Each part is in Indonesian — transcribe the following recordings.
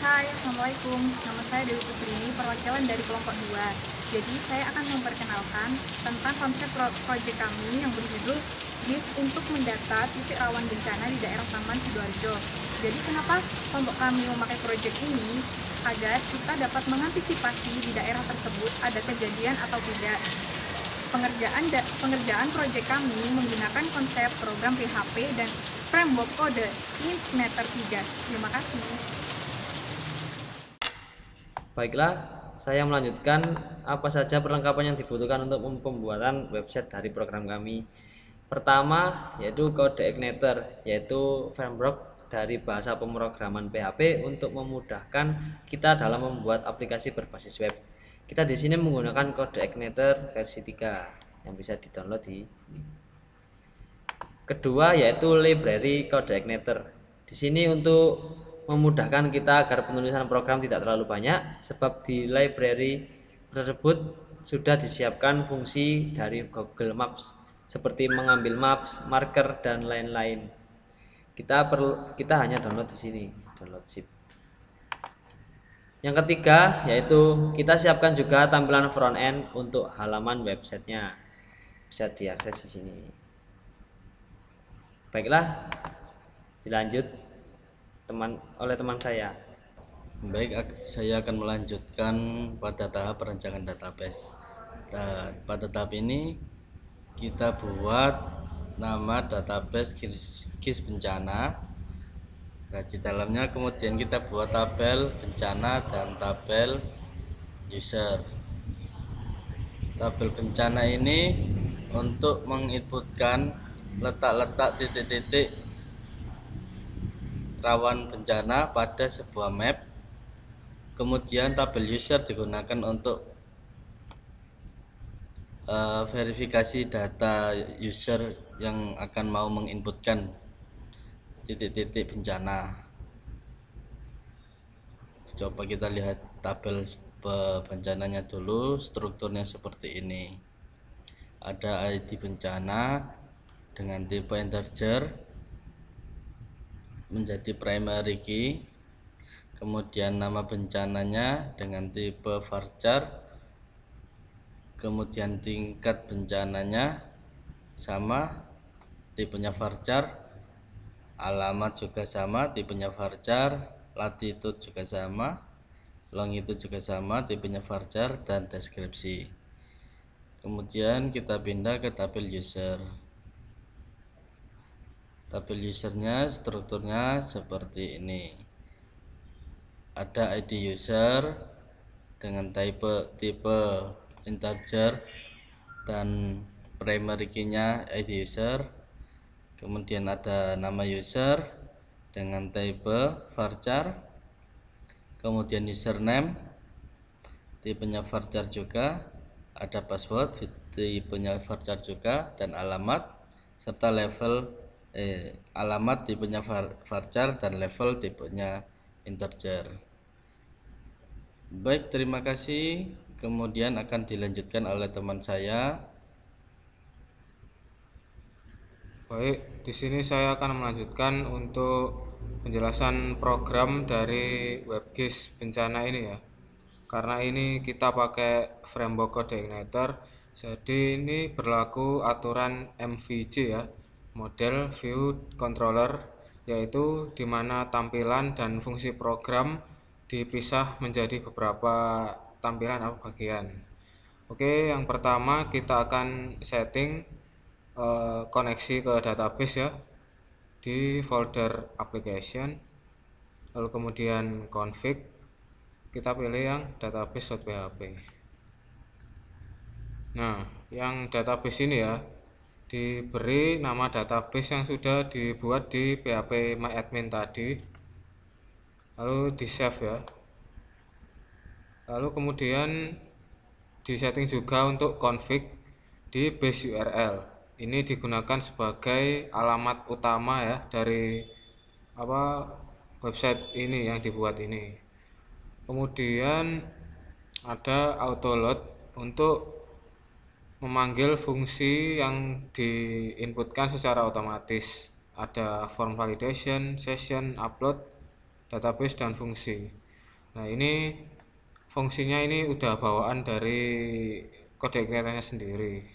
Hai, Assalamualaikum. Nama saya Dewi Pusrini, perwakilan dari kelompok 2. Jadi, saya akan memperkenalkan tentang konsep proyek kami yang berjudul GIS untuk mendata titik rawan bencana di daerah Taman Sidoarjo. Jadi, kenapa kelompok kami memakai proyek ini? Agar kita dapat mengantisipasi di daerah tersebut ada kejadian atau tidak. Pengerjaan proyek kami menggunakan konsep program PHP dan framework kode Meter 3. Terima kasih. Baiklah, saya melanjutkan apa saja perlengkapan yang dibutuhkan untuk pembuatan website dari program kami. Pertama, yaitu kode Igniter, yaitu framework dari bahasa pemrograman PHP untuk memudahkan kita dalam membuat aplikasi berbasis web. Kita di sini menggunakan kode Igniter versi 3 yang bisa di-download di sini. Kedua, yaitu library kode Igniter. Di sini untuk memudahkan kita agar penulisan program tidak terlalu banyak, sebab di library tersebut sudah disiapkan fungsi dari Google Maps seperti mengambil maps, marker, dan lain-lain. Kita hanya download di sini, download zip. Yang ketiga, yaitu kita siapkan juga tampilan front end untuk halaman websitenya, bisa diakses di sini. Baiklah, dilanjut oleh teman saya. Baik, saya akan melanjutkan pada tahap perencanaan database. Pada tahap ini kita buat nama database GIS bencana. Nah, di dalamnya kemudian kita buat tabel bencana dan tabel user. Tabel bencana ini untuk menginputkan letak-letak titik-titik rawan bencana pada sebuah map. Kemudian tabel user digunakan untuk verifikasi data user yang akan mau menginputkan titik-titik bencana. Coba kita lihat tabel bencananya dulu. Strukturnya seperti ini. Ada ID bencana dengan tipe integer menjadi primary key, kemudian nama bencananya dengan tipe varchar, kemudian tingkat bencananya sama, tipenya varchar, alamat juga sama, tipenya varchar, latitude juga sama, longitude juga sama, tipenya varchar, dan deskripsi. Kemudian kita pindah ke tabel user. Tabel usernya strukturnya seperti ini. Ada ID user dengan tipe integer dan primary key-nya ID user. Kemudian ada nama user dengan tipe varchar. Kemudian username tipenya varchar juga. Ada password tipenya varchar juga, dan alamat serta level alamat tipenya varchar dan level tipenya integer. Baik, terima kasih. Kemudian akan dilanjutkan oleh teman saya. Baik, di sini saya akan melanjutkan untuk penjelasan program dari WebGIS bencana ini ya. Karena ini kita pakai framework kode Igniter, jadi ini berlaku aturan MVC ya, model view controller, yaitu di mana tampilan dan fungsi program dipisah menjadi beberapa tampilan atau bagian. Oke, yang pertama kita akan setting koneksi ke database ya di folder application, lalu kemudian config, kita pilih yang database.php. Nah, yang database ini ya diberi nama database yang sudah dibuat di PHP MyAdmin tadi, lalu di save ya. Lalu kemudian di setting juga untuk config di base URL. Ini digunakan sebagai alamat utama ya dari website ini yang dibuat ini. Kemudian ada autoload untuk memanggil fungsi yang diinputkan secara otomatis. Ada form validation, session, upload, database, dan fungsi. Nah, ini fungsinya ini udah bawaan dari kode igniternya sendiri.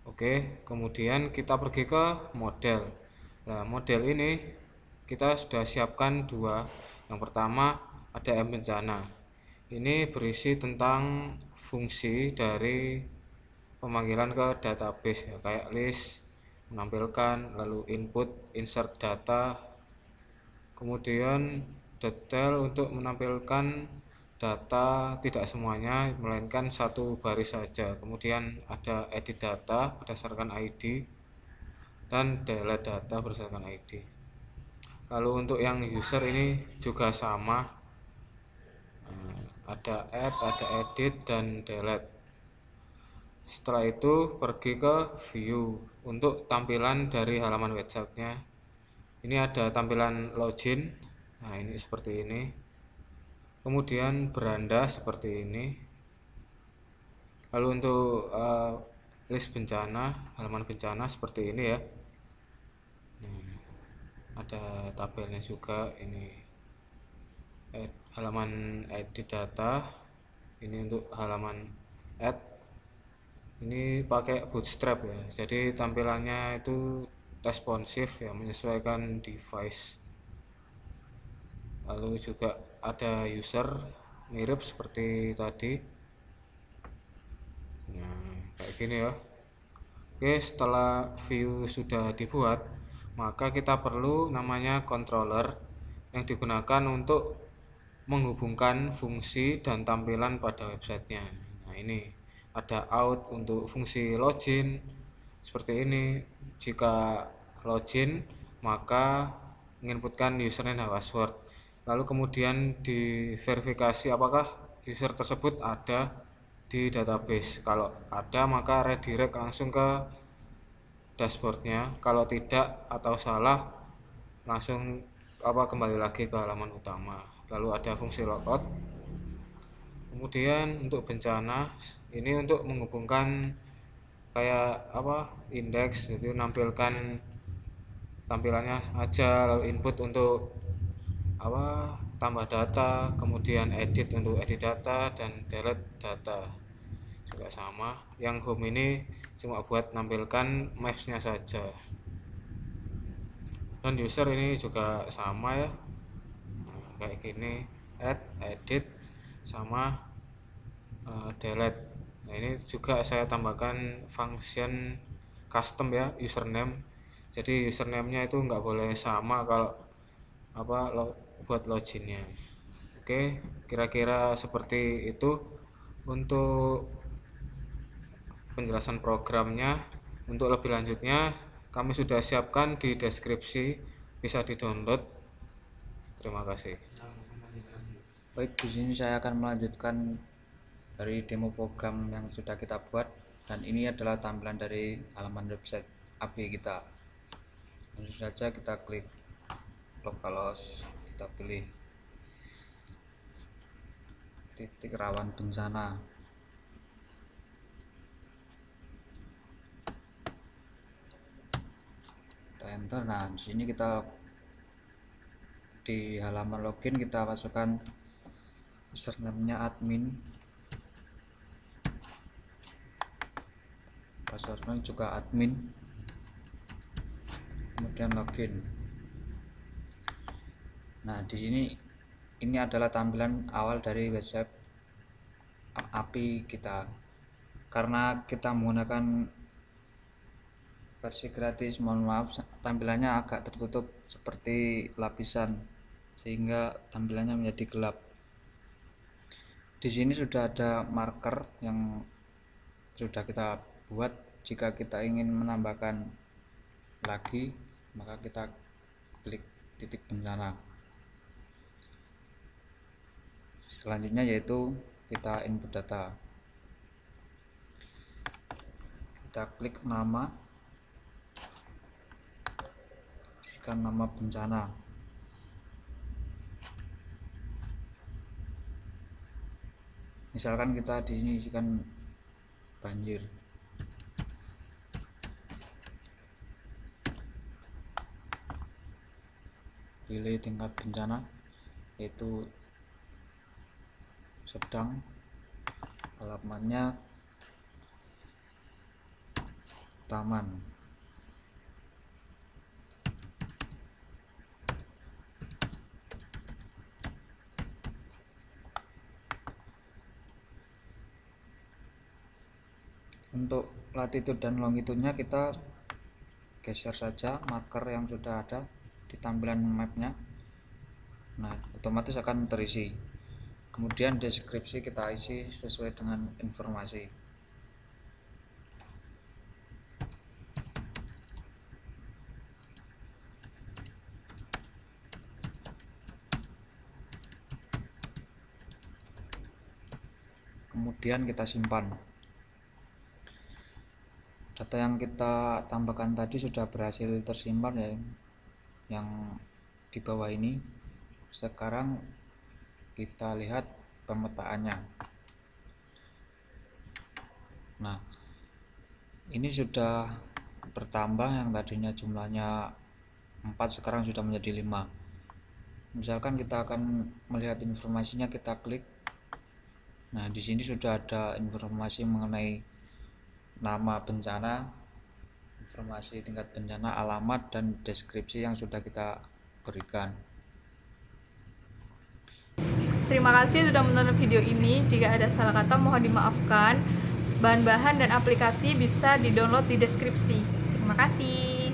Oke, kemudian kita pergi ke model. Nah, model ini kita sudah siapkan dua. Yang pertama ada mBencana. Ini berisi tentang fungsi dari pemanggilan ke database ya, kayak list, menampilkan, lalu input, insert data, kemudian detail untuk menampilkan data tidak semuanya melainkan satu baris saja. Kemudian ada edit data berdasarkan ID dan delete data berdasarkan ID. Lalu untuk yang user ini juga sama, ada add, ada edit, dan delete. Setelah itu pergi ke view untuk tampilan dari halaman websitenya. Ini ada tampilan login. Nah, ini seperti ini. Kemudian beranda seperti ini. Lalu untuk list bencana, halaman bencana seperti ini ya. Ada tabelnya juga ini. Halaman edit data, ini untuk halaman add, ini pakai bootstrap ya, jadi tampilannya itu responsif ya, menyesuaikan device. Lalu juga ada user, mirip seperti tadi. Nah, kayak gini ya. Oke, setelah view sudah dibuat, maka kita perlu namanya controller yang digunakan untuk menghubungkan fungsi dan tampilan pada websitenya. Nah, ini ada out untuk fungsi login seperti ini. Jika login maka menginputkan username dan password, lalu kemudian diverifikasi apakah user tersebut ada di database. Kalau ada maka redirect langsung ke dashboardnya, kalau tidak atau salah langsung kembali lagi ke halaman utama. Lalu ada fungsi logout. Kemudian untuk bencana ini untuk menghubungkan kayak indeks, jadi menampilkan tampilannya aja, lalu input untuk tambah data, kemudian edit untuk edit data, dan delete data juga sama. Yang home ini cuma buat menampilkan maps-nya saja. Dan user ini juga sama ya, kayak gini, add, edit, sama delete. Nah, ini juga saya tambahkan function custom ya, username. Jadi username-nya itu nggak boleh sama kalau buat loginnya. Oke, kira-kira seperti itu untuk penjelasan programnya. Untuk lebih lanjutnya kami sudah siapkan di deskripsi, bisa di-download. Terima kasih. Baik, di sini saya akan melanjutkan dari demo program yang sudah kita buat, dan ini adalah tampilan dari halaman website API kita. Langsung saja kita klik localhost, kita pilih titik rawan bencana. Kita enter. Nah, di sini kita di halaman login kita masukkan username-nya admin, passwordnya juga admin, kemudian login. Nah, di sini ini adalah tampilan awal dari website API kita. Karena kita menggunakan versi gratis, mohon maaf tampilannya agak tertutup seperti lapisan, sehingga tampilannya menjadi gelap. Di sini sudah ada marker yang sudah kita buat. Jika kita ingin menambahkan lagi, maka kita klik titik bencana. Selanjutnya yaitu kita input data. Kita klik nama, isikan nama bencana. Misalkan kita di sini isikan banjir. Pilih tingkat bencana, yaitu sedang, alamatnya taman. Untuk latitude dan longitude-nya kita geser saja marker yang sudah ada di tampilan mapnya. Nah, otomatis akan terisi. Kemudian deskripsi kita isi sesuai dengan informasi. Kemudian kita simpan. Data yang kita tambahkan tadi sudah berhasil tersimpan ya, yang di bawah ini. Sekarang kita lihat pemetaannya. Nah, ini sudah bertambah, yang tadinya jumlahnya 4 sekarang sudah menjadi 5. Misalkan kita akan melihat informasinya, kita klik. Nah, di sini sudah ada informasi mengenai nama bencana, informasi tingkat bencana, alamat, dan deskripsi yang sudah kita berikan. Terima kasih sudah menonton video ini. Jika ada salah kata mohon dimaafkan. Bahan-bahan dan aplikasi bisa di-download di deskripsi. Terima kasih.